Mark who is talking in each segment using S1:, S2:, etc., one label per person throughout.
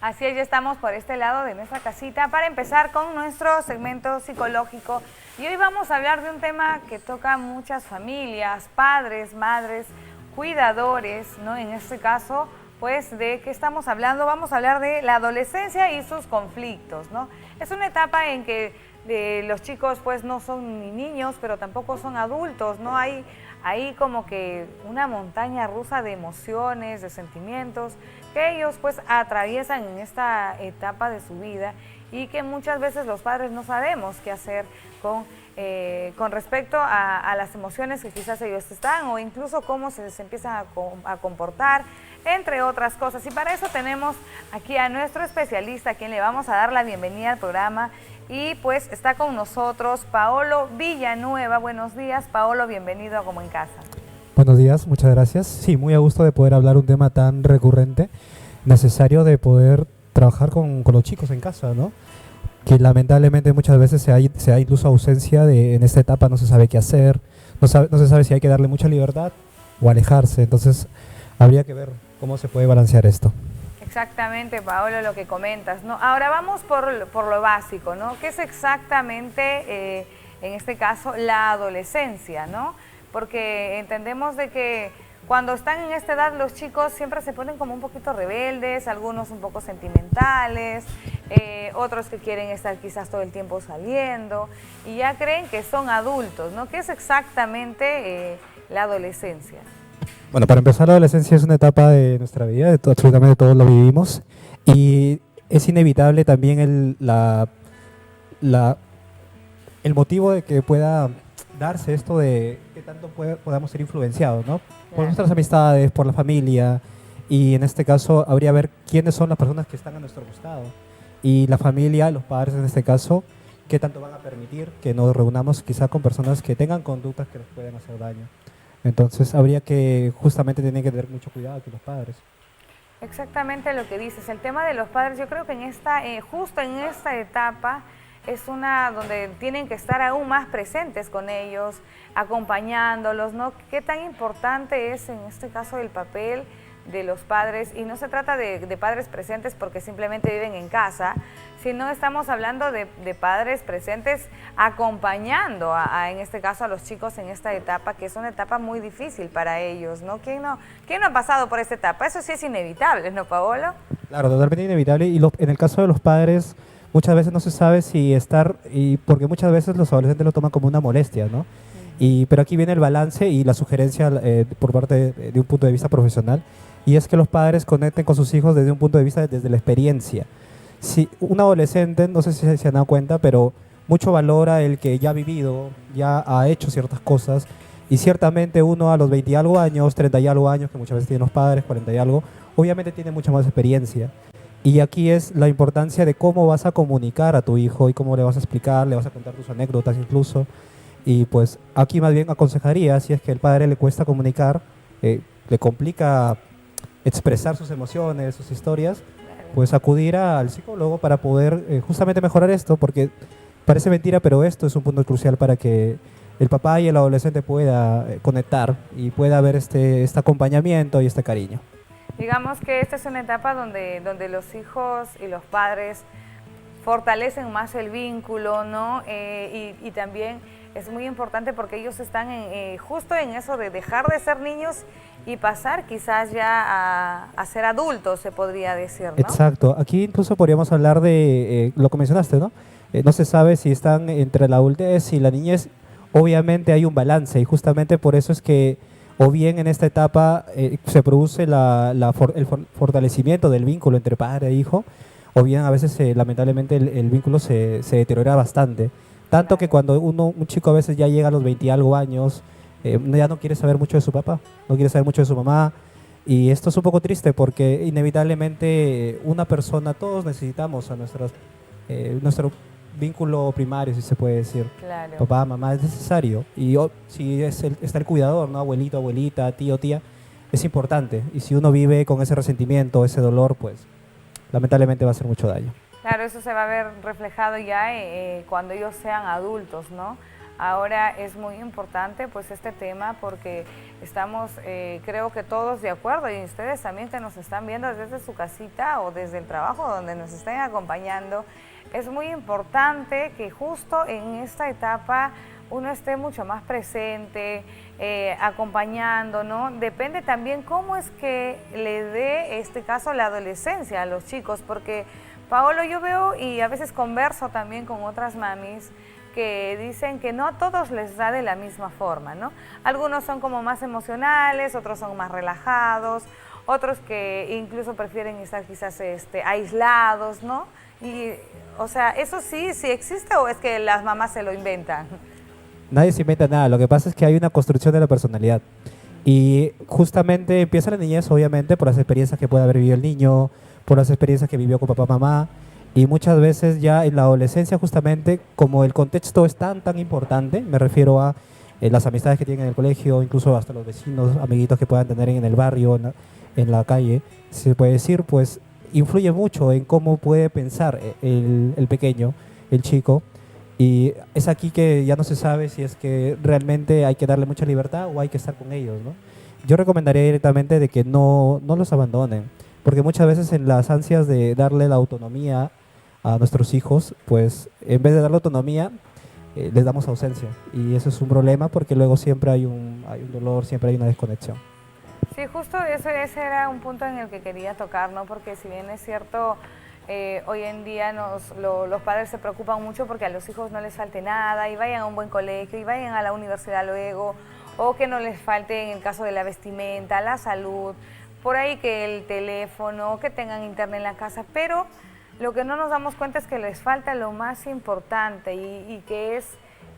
S1: Así es, ya estamos por este lado de nuestra casita para empezar con nuestro segmento psicológico. Y hoy vamos a hablar de un tema que toca a muchas familias, padres, madres, cuidadores, ¿no? En este caso, pues, ¿de qué estamos hablando? Vamos a hablar de la adolescencia y sus conflictos, ¿no? Es una etapa en que los chicos, pues, no son ni niños, pero tampoco son adultos, ¿no? Hay como que una montaña rusa de emociones, de sentimientos que ellos pues atraviesan en esta etapa de su vida y que muchas veces los padres no sabemos qué hacer con respecto a las emociones que quizás ellos están o incluso cómo se empiezan a comportar, entre otras cosas. Y para eso tenemos aquí a nuestro especialista, a quien le vamos a dar la bienvenida al programa. Y pues está con nosotros Paolo Villanueva. Buenos días, Paolo, bienvenido a Como en Casa.
S2: Buenos días, muchas gracias. Sí, muy a gusto de poder hablar un tema tan recurrente, necesario de poder trabajar con los chicos en casa, ¿no? Que lamentablemente muchas veces se da incluso ausencia en esta etapa, no se sabe qué hacer, no se sabe si hay que darle mucha libertad o alejarse. Entonces, habría que ver cómo se puede balancear esto.
S1: Exactamente, Paolo, lo que comentas, ¿no? Ahora vamos por lo básico, ¿no? ¿Qué es exactamente, en este caso, la adolescencia, ¿no? Porque entendemos de que cuando están en esta edad los chicos siempre se ponen como un poquito rebeldes, algunos un poco sentimentales, otros que quieren estar quizás todo el tiempo saliendo y ya creen que son adultos, ¿no? ¿Qué es exactamente la adolescencia?
S2: Bueno, para empezar, la adolescencia es una etapa de nuestra vida, absolutamente todos lo vivimos, y es inevitable también el motivo de que pueda darse esto de que tanto podamos ser influenciados, ¿no? Por nuestras amistades, por la familia, y en este caso habría que ver quiénes son las personas que están a nuestro costado, y la familia, los padres en este caso, qué tanto van a permitir que nos reunamos quizá con personas que tengan conductas que nos pueden hacer daño. Entonces habría que, justamente tienen que tener mucho cuidado aquí los padres.
S1: Exactamente lo que dices, el tema de los padres, yo creo que justo en esta etapa es una donde tienen que estar aún más presentes con ellos, acompañándolos, ¿no? ¿Qué tan importante es en este caso el papel de los padres? Y no se trata de padres presentes porque simplemente viven en casa, sino estamos hablando de padres presentes acompañando en este caso a los chicos en esta etapa, que es una etapa muy difícil para ellos, ¿no? ¿Quién no ha pasado por esta etapa? Eso sí es inevitable, ¿no, Paolo? Claro,
S2: totalmente inevitable, y en el caso de los padres muchas veces no se sabe si porque muchas veces los adolescentes lo toman como una molestia, ¿no? Pero aquí viene el balance y la sugerencia por parte de un punto de vista profesional, y es que los padres conecten con sus hijos desde un punto de vista, desde la experiencia. Si un adolescente, no sé si se han dado cuenta, pero mucho valora el que ya ha vivido, ya ha hecho ciertas cosas, y ciertamente uno a los 20 y algo años, 30 y algo años, que muchas veces tienen los padres, 40 y algo, obviamente tiene mucha más experiencia. Y aquí es la importancia de cómo vas a comunicar a tu hijo y cómo le vas a explicar, le vas a contar tus anécdotas incluso. Y pues aquí más bien aconsejaría, si es que el padre le cuesta comunicar, le complica expresar sus emociones, sus historias, pues acudir al psicólogo para poder justamente mejorar esto, porque parece mentira, pero esto es un punto crucial para que el papá y el adolescente pueda conectar y pueda haber este acompañamiento y este cariño.
S1: Digamos que esta es una etapa donde los hijos y los padres fortalecen más el vínculo, ¿no? Y también es muy importante porque ellos están justo en eso de dejar de ser niños y pasar quizás ya a ser adultos, se podría decir, ¿no?
S2: Exacto. Aquí incluso podríamos hablar de lo que mencionaste, ¿no? No se sabe si están entre la adultez y la niñez. Obviamente hay un balance, y justamente por eso es que o bien en esta etapa se produce el fortalecimiento del vínculo entre padre e hijo, o bien a veces lamentablemente el vínculo se deteriora bastante. Tanto que cuando un chico a veces ya llega a los 20 y algo años, ya no quiere saber mucho de su papá, no quiere saber mucho de su mamá, y esto es un poco triste porque inevitablemente una persona, todos necesitamos a nuestro vínculo primario, si se puede decir.
S1: Claro.
S2: Papá, mamá, es necesario. Y si está el cuidador, ¿no? Abuelito, abuelita, tío, tía, es importante. Y si uno vive con ese resentimiento, ese dolor, pues lamentablemente va a hacer mucho daño.
S1: Claro, eso se va a ver reflejado ya cuando ellos sean adultos, ¿no? Ahora es muy importante pues este tema porque estamos creo que todos de acuerdo y ustedes también que nos están viendo desde su casita o desde el trabajo donde nos estén acompañando, es muy importante que justo en esta etapa uno esté mucho más presente, acompañando, ¿no? Depende también cómo es que le dé, este caso, la adolescencia a los chicos, porque, Paolo, yo veo y a veces converso también con otras mamis que dicen que no a todos les da de la misma forma, ¿no? Algunos son como más emocionales, otros son más relajados, otros que incluso prefieren estar quizás aislados, ¿no? Y, o sea, ¿eso sí existe o es que las mamás se lo inventan?
S2: Nadie se inventa nada, lo que pasa es que hay una construcción de la personalidad. Y justamente empieza la niñez, obviamente, por las experiencias que puede haber vivido el niño, por las experiencias que vivió con papá, mamá, y muchas veces ya en la adolescencia, justamente, como el contexto es tan importante, me refiero a las amistades que tienen en el colegio, incluso hasta los vecinos, amiguitos que puedan tener en el barrio, en la calle, se puede decir, pues influye mucho en cómo puede pensar el pequeño, el chico. Y es aquí que ya no se sabe si es que realmente hay que darle mucha libertad o hay que estar con ellos, ¿no? Yo recomendaría directamente de que no los abandonen, porque muchas veces en las ansias de darle la autonomía a nuestros hijos, pues en vez de darle autonomía, les damos ausencia. Y eso es un problema porque luego siempre hay un dolor, siempre hay una desconexión.
S1: Sí, justo ese era un punto en el que quería tocar, ¿no? Porque si bien es cierto, hoy en día los padres se preocupan mucho porque a los hijos no les falte nada y vayan a un buen colegio y vayan a la universidad luego, o que no les falte en el caso de la vestimenta, la salud, por ahí que el teléfono, que tengan internet en la casa, pero lo que no nos damos cuenta es que les falta lo más importante y que es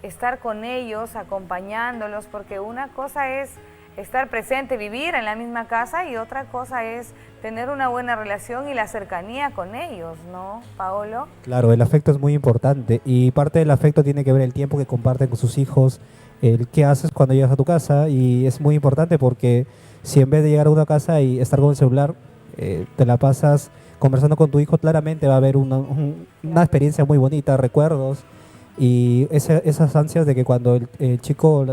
S1: estar con ellos, acompañándolos, porque una cosa es estar presente, vivir en la misma casa y otra cosa es tener una buena relación y la cercanía con ellos, ¿no, Paolo?
S2: Claro, el afecto es muy importante y parte del afecto tiene que ver el tiempo que comparten con sus hijos, el qué haces cuando llegas a tu casa, y es muy importante porque si en vez de llegar a una casa y estar con el celular, te la pasas conversando con tu hijo, claramente va a haber una experiencia muy bonita, recuerdos y esas ansias de que cuando el chico o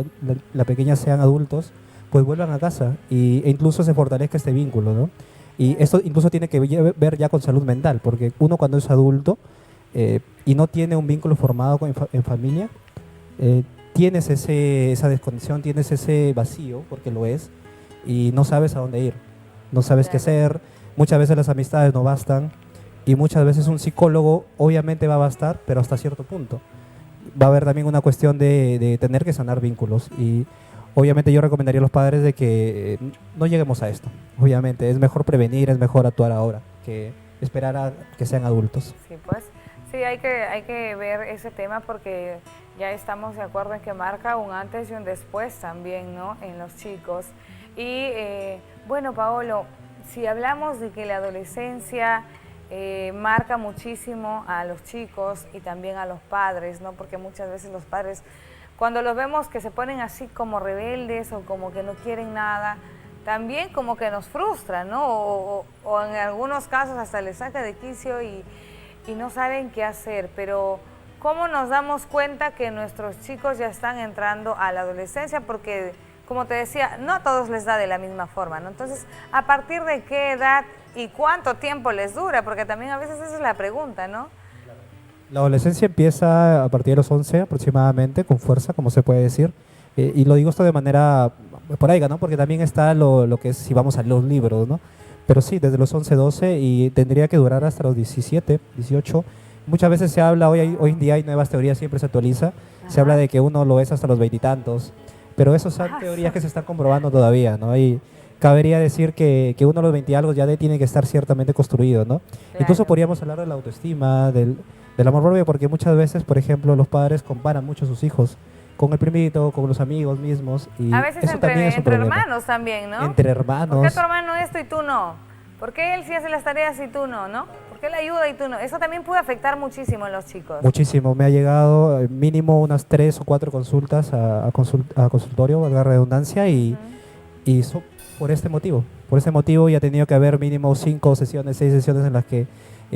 S2: la pequeña sean adultos, pues vuelvan a casa e incluso se fortalezca este vínculo, ¿no? Y esto incluso tiene que ver ya con salud mental, porque uno cuando es adulto y no tiene un vínculo formado en familia, tienes esa desconexión, tienes ese vacío, porque lo es, y no sabes a dónde ir, no sabes qué hacer, muchas veces las amistades no bastan, y muchas veces un psicólogo obviamente va a bastar, pero hasta cierto punto. Va a haber también una cuestión de tener que sanar vínculos, y obviamente yo recomendaría a los padres de que no lleguemos a esto. Obviamente es mejor prevenir, es mejor actuar ahora que esperar a que sean adultos.
S1: Sí, pues sí, hay que ver ese tema porque ya estamos de acuerdo en que marca un antes y un después también, ¿no? En los chicos. Y bueno, Paolo, si hablamos de que la adolescencia marca muchísimo a los chicos y también a los padres, ¿no? Porque muchas veces los padres, cuando los vemos que se ponen así como rebeldes o como que no quieren nada, también como que nos frustra, ¿no? O en algunos casos hasta les saca de quicio y no saben qué hacer. Pero ¿cómo nos damos cuenta que nuestros chicos ya están entrando a la adolescencia? Porque, como te decía, no a todos les da de la misma forma, ¿no? Entonces, ¿a partir de qué edad y cuánto tiempo les dura? Porque también a veces esa es la pregunta, ¿no?
S2: La adolescencia empieza a partir de los 11 aproximadamente, con fuerza, como se puede decir. Y lo digo esto de manera por ahí, ¿no? Porque también está lo que es si vamos a los libros, ¿no? Pero sí, desde los 11, 12 y tendría que durar hasta los 17, 18. Muchas veces se habla, hoy en día hay nuevas teorías, siempre se actualiza. Ajá. Se habla de que uno lo es hasta los veintitantos. Pero esas son teorías que se están comprobando todavía, ¿no? Y cabería decir que uno a los 20 y algo ya tiene que estar ciertamente construido, ¿no? Claro. Incluso podríamos hablar de la autoestima, del amor propio, porque muchas veces, por ejemplo, los padres comparan mucho a sus hijos con el primito, con los amigos mismos. Y
S1: a veces
S2: eso también es un
S1: entre
S2: problema.
S1: Hermanos también, ¿no?
S2: Entre hermanos.
S1: ¿Por qué tu hermano esto y tú no? ¿Por qué él sí hace las tareas y tú no, no? ¿Por qué él ayuda y tú no? Eso también puede afectar muchísimo en los chicos. Muchísimo.
S2: Me ha llegado mínimo unas 3 o 4 consultas a consultorio, valga la redundancia, y por este motivo. Por ese motivo ya ha tenido que haber mínimo 5 sesiones, 6 sesiones en las que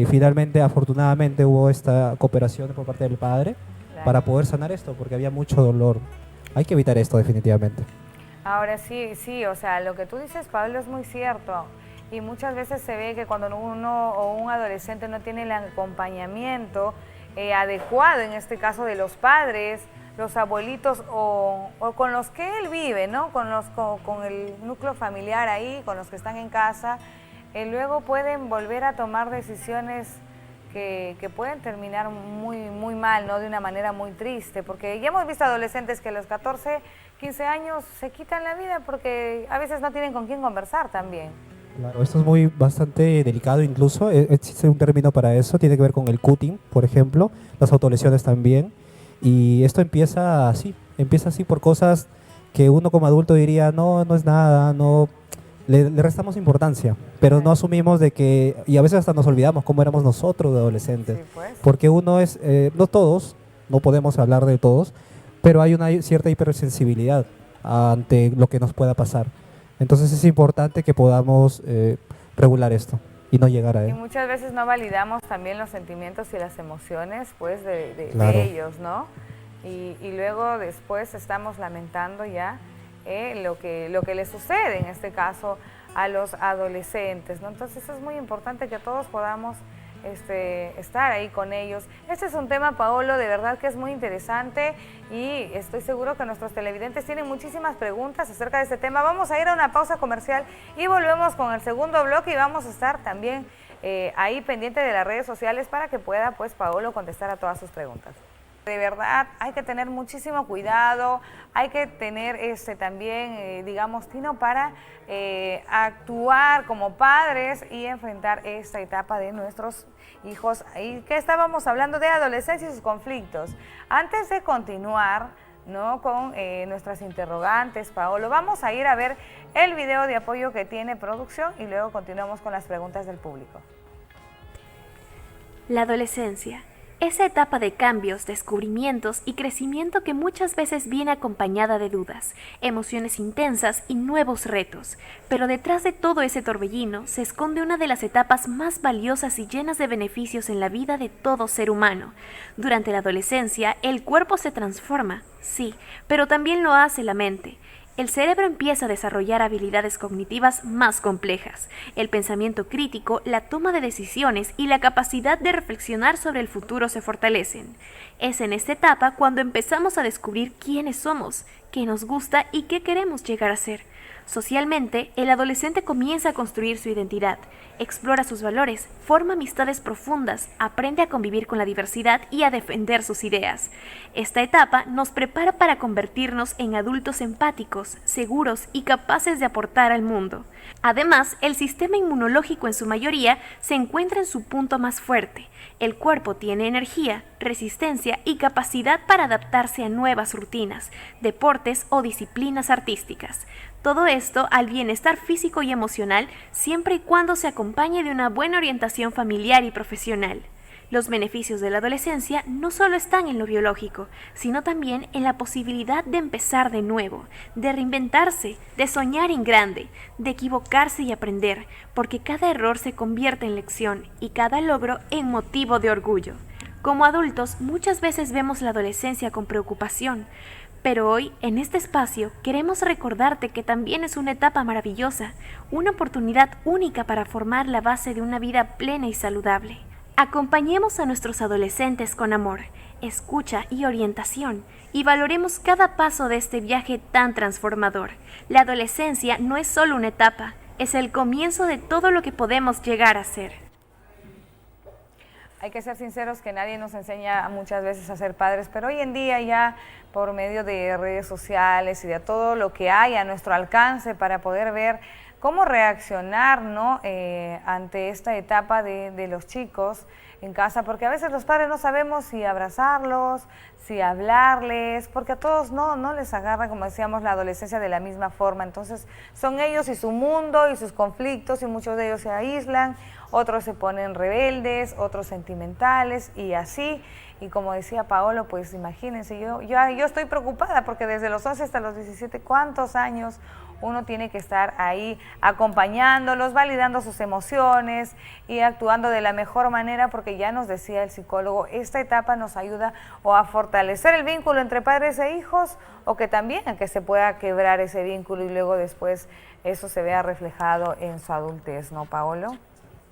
S2: finalmente, afortunadamente, hubo esta cooperación por parte del padre. para poder sanar esto, porque había mucho dolor. Hay que evitar esto definitivamente.
S1: Ahora sí, o sea, lo que tú dices, Pablo, es muy cierto. Y muchas veces se ve que cuando uno o un adolescente no tiene el acompañamiento adecuado, en este caso de los padres, los abuelitos o con los que él vive, ¿no? Con el núcleo familiar ahí, con los que están en casa, luego pueden volver a tomar decisiones que pueden terminar muy mal, ¿no? De una manera muy triste, porque ya hemos visto adolescentes que a los 14, 15 años se quitan la vida porque a veces no tienen con quién conversar también.
S2: Claro, esto es bastante delicado incluso, existe un término para eso, tiene que ver con el cutting, por ejemplo, las autolesiones también, y esto empieza así por cosas que uno como adulto diría, no es nada, no, le restamos importancia, pero no asumimos de que, y a veces hasta nos olvidamos cómo éramos nosotros de adolescentes,
S1: Sí, pues.
S2: porque uno es, no todos, no podemos hablar de todos, pero hay una cierta hipersensibilidad ante lo que nos pueda pasar. Entonces es importante que podamos regular esto y no llegar a
S1: Y
S2: él.
S1: muchas veces no validamos también los sentimientos y las emociones pues
S2: Claro.
S1: de ellos, ¿no? Y luego después estamos lamentando ya lo que les sucede en este caso a los adolescentes, ¿no? Entonces es muy importante que todos podamos estar ahí con ellos. Este es un tema, Paolo, de verdad que es muy interesante y estoy seguro que nuestros televidentes tienen muchísimas preguntas acerca de este tema. Vamos a ir a una pausa comercial y volvemos con el segundo bloque y vamos a estar también ahí pendiente de las redes sociales para que pueda, pues, Paolo contestar a todas sus preguntas. De verdad, hay que tener muchísimo cuidado, hay que tener también, digamos, tino para actuar como padres y enfrentar esta etapa de nuestros hijos. Y que estábamos hablando de adolescencia y sus conflictos. Antes de continuar, ¿no?, con nuestras interrogantes, Paolo, vamos a ir a ver el video de apoyo que tiene producción y luego continuamos con las preguntas del público.
S3: La adolescencia. Esa etapa de cambios, descubrimientos y crecimiento que muchas veces viene acompañada de dudas, emociones intensas y nuevos retos. Pero detrás de todo ese torbellino se esconde una de las etapas más valiosas y llenas de beneficios en la vida de todo ser humano. Durante la adolescencia, el cuerpo se transforma, sí, pero también lo hace la mente. El cerebro empieza a desarrollar habilidades cognitivas más complejas, el pensamiento crítico, la toma de decisiones y la capacidad de reflexionar sobre el futuro se fortalecen. Es en esta etapa cuando empezamos a descubrir quiénes somos, qué nos gusta y qué queremos llegar a ser. Socialmente, el adolescente comienza a construir su identidad, explora sus valores, forma amistades profundas, aprende a convivir con la diversidad y a defender sus ideas. Esta etapa nos prepara para convertirnos en adultos empáticos, seguros y capaces de aportar al mundo. Además, el sistema inmunológico en su mayoría se encuentra en su punto más fuerte. El cuerpo tiene energía, resistencia y capacidad para adaptarse a nuevas rutinas, deportes o disciplinas artísticas. Todo esto al bienestar físico y emocional siempre y cuando se acompañe de una buena orientación familiar y profesional. Los beneficios de la adolescencia no solo están en lo biológico, sino también en la posibilidad de empezar de nuevo, de reinventarse, de soñar en grande, de equivocarse y aprender, porque cada error se convierte en lección y cada logro en motivo de orgullo. Como adultos, muchas veces vemos la adolescencia con preocupación, pero hoy, en este espacio, queremos recordarte que también es una etapa maravillosa, una oportunidad única para formar la base de una vida plena y saludable. Acompañemos a nuestros adolescentes con amor, escucha y orientación, y valoremos cada paso de este viaje tan transformador. La adolescencia no es solo una etapa, es el comienzo de todo lo que podemos llegar a ser.
S1: Hay que ser sinceros que nadie nos enseña muchas veces a ser padres, pero hoy en día ya por medio de redes sociales y de todo lo que hay a nuestro alcance para poder ver cómo reaccionar, ¿no?, ante esta etapa de los chicos en casa, porque a veces los padres no sabemos si abrazarlos, si hablarles, porque a todos no les agarra, como decíamos, la adolescencia de la misma forma. Entonces son ellos y su mundo y sus conflictos, y muchos de ellos se aíslan, otros se ponen rebeldes, otros sentimentales y así. Y como decía Paolo, pues imagínense, yo estoy preocupada porque desde los 11 hasta los 17, ¿cuántos años uno tiene que estar ahí acompañándolos, validando sus emociones y actuando de la mejor manera, porque ya nos decía el psicólogo, esta etapa nos ayuda o a fortalecer el vínculo entre padres e hijos, o que también a que se pueda quebrar ese vínculo y luego después eso se vea reflejado en su adultez, ¿no, Paolo?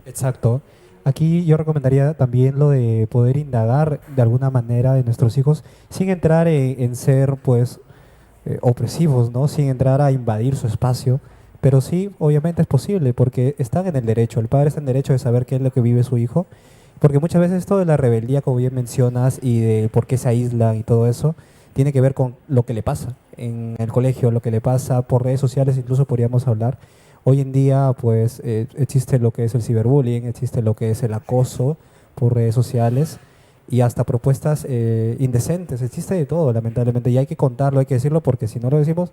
S2: Exacto. Aquí yo recomendaría también lo de poder indagar de alguna manera de nuestros hijos sin entrar en ser pues opresivos, ¿no? Sin entrar a invadir su espacio, pero sí, obviamente es posible porque están en el derecho, el padre está en derecho de saber qué es lo que vive su hijo, porque muchas veces esto de la rebeldía, como bien mencionas, y de por qué se aíslan y todo eso, tiene que ver con lo que le pasa en el colegio, lo que le pasa por redes sociales, incluso podríamos hablar. Hoy en día, pues, existe lo que es el ciberbullying, existe lo que es el acoso por redes sociales y hasta propuestas indecentes. Existe de todo, lamentablemente, y hay que contarlo, hay que decirlo, porque si no lo decimos,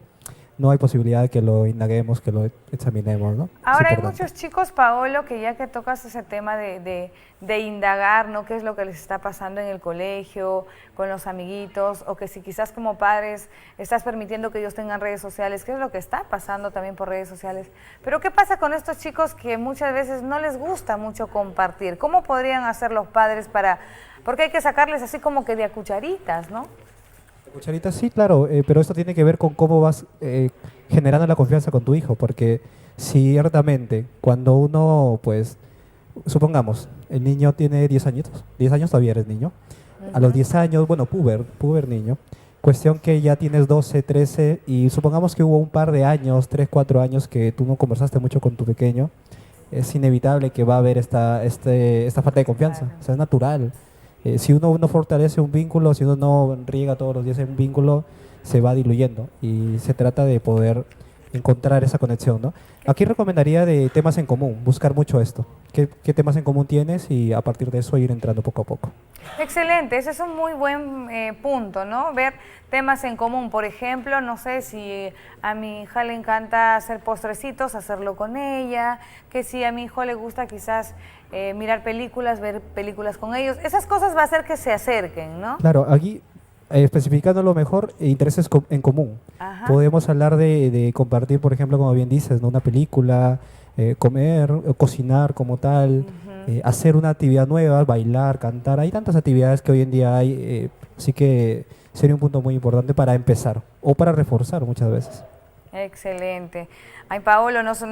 S2: no hay posibilidad de que lo indaguemos, que lo examinemos, ¿no?
S1: Ahora hay muchos chicos, Paolo, que ya que tocas ese tema de indagar, ¿no? ¿Qué es lo que les está pasando en el colegio, con los amiguitos? O que si quizás como padres estás permitiendo que ellos tengan redes sociales, ¿qué es lo que está pasando también por redes sociales? Pero ¿qué pasa con estos chicos que muchas veces no les gusta mucho compartir? ¿Cómo podrían hacer los padres para...? Porque hay que sacarles así como que de a cucharitas, ¿no?
S2: Cucharitas, sí, claro, pero esto tiene que ver con cómo vas generando la confianza con tu hijo, porque ciertamente cuando uno, pues, supongamos, el niño tiene 10 años, 10 años todavía eres niño, a los 10 años, bueno, puber niño, cuestión que ya tienes 12, 13 y supongamos que hubo un par de años, 3, 4 años que tú no conversaste mucho con tu pequeño, es inevitable que va a haber esta falta de confianza, o sea, es natural. Si uno no fortalece un vínculo, si uno no riega todos los días un vínculo, se va diluyendo y se trata de poder encontrar esa conexión, ¿no? Aquí recomendaría de temas en común, buscar mucho esto. ¿Qué temas en común tienes? Y a partir de eso ir entrando poco a poco.
S1: Excelente, ese es un muy buen punto, ¿no? Ver temas en común. Por ejemplo, no sé si a mi hija le encanta hacer postrecitos, hacerlo con ella, que si a mi hijo le gusta quizás mirar películas, ver películas con ellos. Esas cosas va a hacer que se acerquen, ¿no?
S2: Claro, aquí especificándolo mejor, intereses en común.
S1: Ajá.
S2: Podemos hablar de compartir, por ejemplo, como bien dices, ¿no? Una película, comer, cocinar como tal, hacer una actividad nueva, bailar, cantar. Hay tantas actividades que hoy en día hay, así que sería un punto muy importante para empezar o para reforzar muchas veces.
S1: Excelente. Ay, Paolo, nos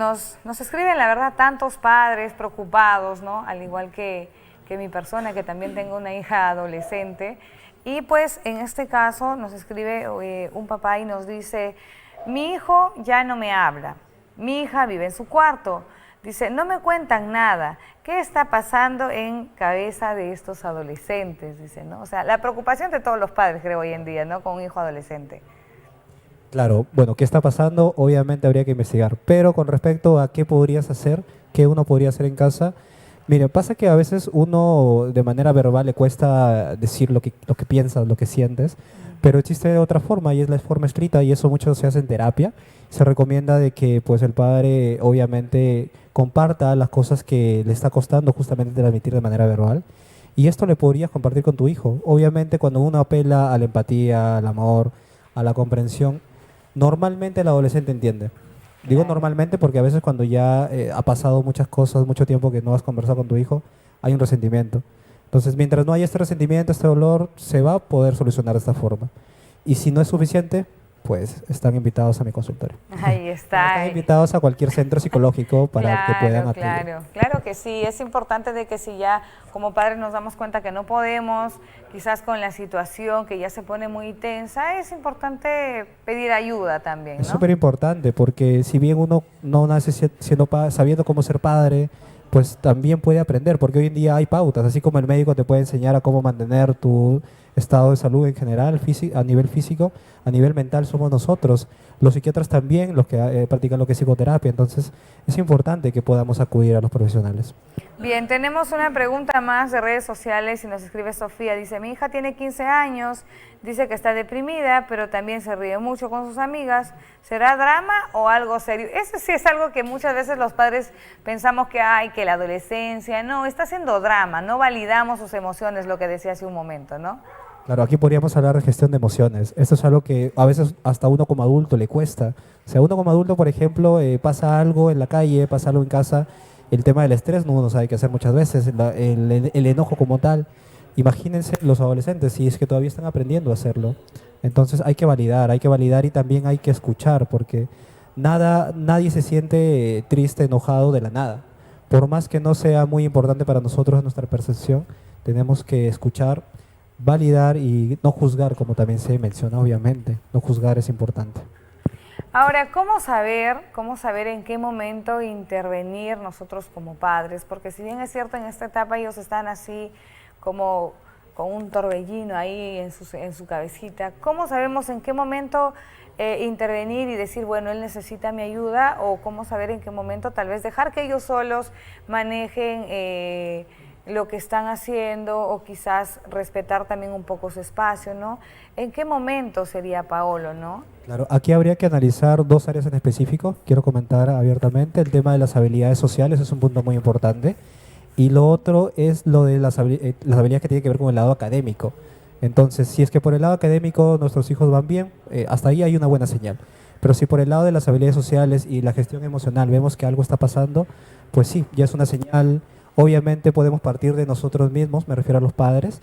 S1: escriben, la verdad, tantos padres preocupados, ¿no? Al igual que mi persona, que también tengo una hija adolescente. Y pues en este caso nos escribe un papá y nos dice, mi hijo ya no me habla, mi hija vive en su cuarto, dice, no me cuentan nada, ¿qué está pasando en cabeza de estos adolescentes? Dice, ¿no? O sea, la preocupación de todos los padres, creo, hoy en día, ¿no? Con un hijo adolescente.
S2: Claro, bueno, ¿qué está pasando? Obviamente habría que investigar, pero con respecto a qué podrías hacer, qué uno podría hacer en casa. Mire, pasa que a veces uno de manera verbal le cuesta decir lo que piensas, lo que sientes, pero existe otra forma y es la forma escrita y eso mucho se hace en terapia. Se recomienda de que pues el padre obviamente comparta las cosas que le está costando justamente transmitir de manera verbal y esto le podrías compartir con tu hijo. Obviamente cuando uno apela a la empatía, al amor, a la comprensión, normalmente el adolescente entiende. Digo normalmente porque a veces cuando ya ha pasado muchas cosas, mucho tiempo que no has conversado con tu hijo, hay un resentimiento. Entonces, mientras no haya este resentimiento, este dolor, se va a poder solucionar de esta forma. Y si no es suficiente, pues están invitados a mi consultorio.
S1: Ahí está.
S2: Están invitados a cualquier centro psicológico para que puedan
S1: acudir. Claro que sí. Es importante de que si ya como padres nos damos cuenta que no podemos, quizás con la situación que ya se pone muy tensa, es importante pedir ayuda también, ¿no?
S2: Es súper importante porque si bien uno no nace sabiendo cómo ser padre, pues también puede aprender, porque hoy en día hay pautas, así como el médico te puede enseñar a cómo mantener tu estado de salud en general, a nivel físico, a nivel mental somos nosotros, los psiquiatras también, los que practican lo que es psicoterapia, entonces es importante que podamos acudir a los profesionales.
S1: Bien, tenemos una pregunta más de redes sociales y nos escribe Sofía, dice, mi hija tiene 15 años, dice que está deprimida, pero también se ríe mucho con sus amigas, ¿será drama o algo serio? Eso sí es algo que muchas veces los padres pensamos que hay, que la adolescencia, no, está haciendo drama, no validamos sus emociones, lo que decía hace un momento, ¿no?
S2: Claro, aquí podríamos hablar de gestión de emociones. Esto es algo que a veces hasta uno como adulto le cuesta. O sea, uno como adulto, por ejemplo, pasa algo en la calle, pasa algo en casa, el tema del estrés no uno sabe qué hacer muchas veces, el enojo como tal. Imagínense los adolescentes, si es que todavía están aprendiendo a hacerlo. Entonces hay que validar y también hay que escuchar, porque nadie se siente triste, enojado de la nada. Por más que no sea muy importante para nosotros en nuestra percepción, tenemos que escuchar, validar y no juzgar, como también se menciona, obviamente. No juzgar es importante.
S1: Ahora, cómo saber en qué momento intervenir nosotros como padres? Porque si bien es cierto, en esta etapa ellos están así como con un torbellino ahí en su cabecita, ¿cómo sabemos en qué momento intervenir y decir, bueno, él necesita mi ayuda? O cómo saber en qué momento tal vez dejar que ellos solos manejen lo que están haciendo, o quizás respetar también un poco su espacio, ¿no? ¿En qué momento sería, Paolo, no?
S2: Claro, aquí habría que analizar dos áreas en específico. Quiero comentar abiertamente el tema de las habilidades sociales, es un punto muy importante. Y lo otro es lo de las habilidades que tienen que ver con el lado académico. Entonces, si es que por el lado académico nuestros hijos van bien, hasta ahí hay una buena señal. Pero si por el lado de las habilidades sociales y la gestión emocional vemos que algo está pasando, pues sí, ya es una señal. Obviamente podemos partir de nosotros mismos, me refiero a los padres,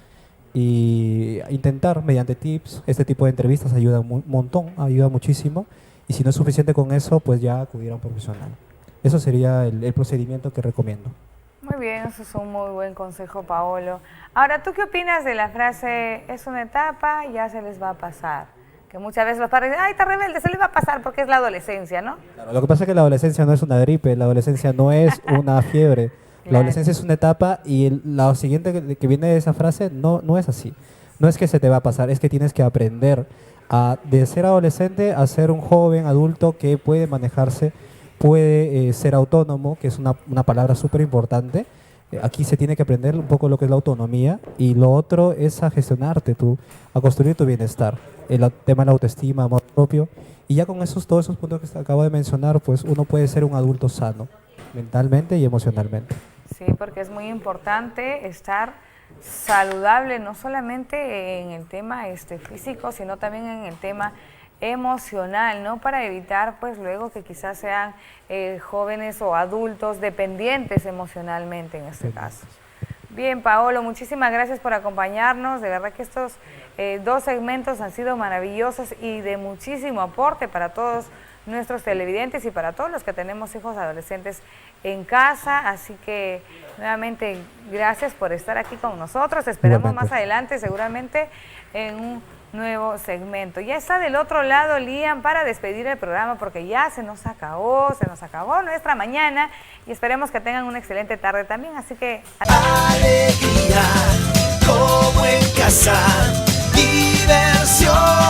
S2: y intentar mediante tips, este tipo de entrevistas ayuda un montón, ayuda muchísimo. Y si no es suficiente con eso, pues ya acudir a un profesional. Eso sería el procedimiento que recomiendo.
S1: Muy bien, eso es un muy buen consejo, Paolo. Ahora, ¿tú qué opinas de la frase, es una etapa, ya se les va a pasar? Que muchas veces los padres dicen, ay, está rebelde, se les va a pasar porque es la adolescencia, ¿no?
S2: Claro, lo que pasa es que la adolescencia no es una gripe, la adolescencia no es una fiebre.
S1: Claro.
S2: La adolescencia es una etapa y la siguiente que viene de esa frase no es así. No es que se te va a pasar, es que tienes que aprender de ser adolescente a ser un joven adulto que puede manejarse, puede ser autónomo, que es una palabra súper importante. Aquí se tiene que aprender un poco lo que es la autonomía, y lo otro es a gestionarte tú, a construir tu bienestar. El tema de la autoestima, amor propio. Y ya con todos esos puntos que acabo de mencionar, pues uno puede ser un adulto sano, mentalmente y emocionalmente.
S1: Sí, porque es muy importante estar saludable, no solamente en el tema físico, sino también en el tema emocional, ¿no? Para evitar, pues, luego que quizás sean jóvenes o adultos dependientes emocionalmente en este caso. Bien, Paolo, muchísimas gracias por acompañarnos. De verdad que estos dos segmentos han sido maravillosos y de muchísimo aporte para todos nuestros televidentes y para todos los que tenemos hijos adolescentes en casa. Así que, nuevamente, gracias por estar aquí con nosotros. Esperamos más adelante, seguramente, en un nuevo segmento. Ya está del otro lado Liam para despedir el programa, porque ya se nos acabó nuestra mañana, y esperemos que tengan una excelente tarde también, así que
S4: alegría como en casa, diversión.